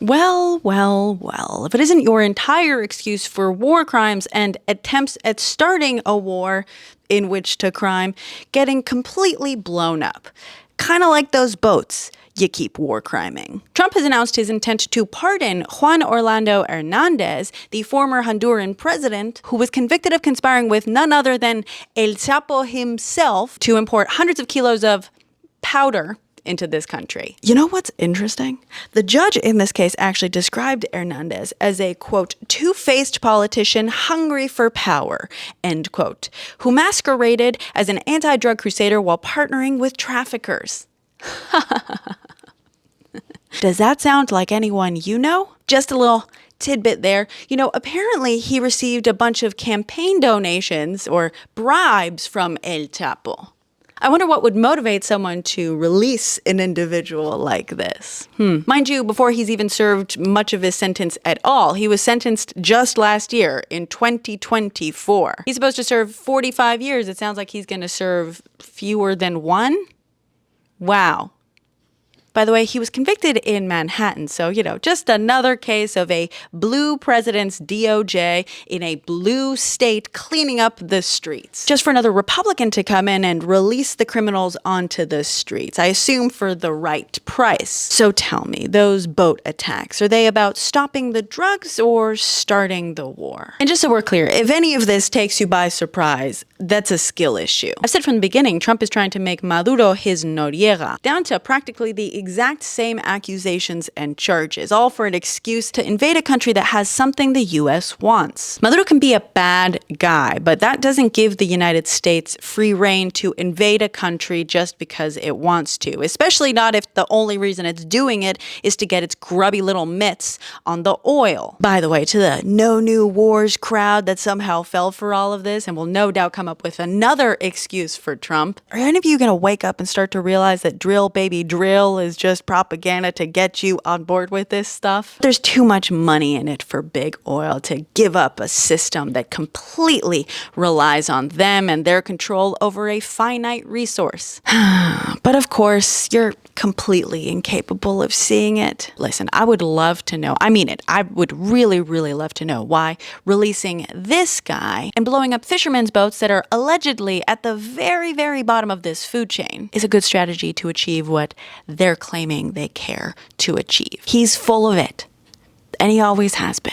Well, well, well, if it isn't your entire excuse for war crimes and attempts at starting a war in which to crime getting completely blown up. Kind of like those boats you keep war criming. Trump has announced his intent to pardon Juan Orlando Hernandez, the former Honduran president, who was convicted of conspiring with none other than El Chapo himself to import hundreds of kilos of powder into this country. You know what's interesting? The judge in this case actually described Hernandez as a, quote, two-faced politician hungry for power, end quote, who masqueraded as an anti-drug crusader while partnering with traffickers. Does that sound like anyone you know? Just a little tidbit there. You know, apparently he received a bunch of campaign donations or bribes from El Chapo. I wonder what would motivate someone to release an individual like this. Mind you, before he's even served much of his sentence at all, he was sentenced just last year in 2024. He's supposed to serve 45 years. It sounds like he's going to serve fewer than one. Wow. By the way, he was convicted in Manhattan, so, just another case of a blue president's DOJ in a blue state cleaning up the streets. Just for another Republican to come in and release the criminals onto the streets, I assume for the right price. So tell me, those boat attacks, are they about stopping the drugs or starting the war? And just so we're clear, if any of this takes you by surprise, that's a skill issue. I've said from the beginning, Trump is trying to make Maduro his Noriega, down to practically the exact same accusations and charges, all for an excuse to invade a country that has something the U.S. wants. Maduro can be a bad guy, but that doesn't give the United States free rein to invade a country just because it wants to, especially not if the only reason it's doing it is to get its grubby little mitts on the oil. By the way, to the no new wars crowd that somehow fell for all of this and will no doubt come up with another excuse for Trump, are any of you going to wake up and start to realize that drill baby drill is just propaganda to get you on board with this stuff? There's too much money in it for big oil to give up a system that completely relies on them and their control over a finite resource. But of course, you're completely incapable of seeing it. Listen, I would love to know, I mean it, I would really, really love to know why releasing this guy and blowing up fishermen's boats that are allegedly at the very, very bottom of this food chain is a good strategy to achieve what they're claiming they care to achieve. He's full of it, and he always has been.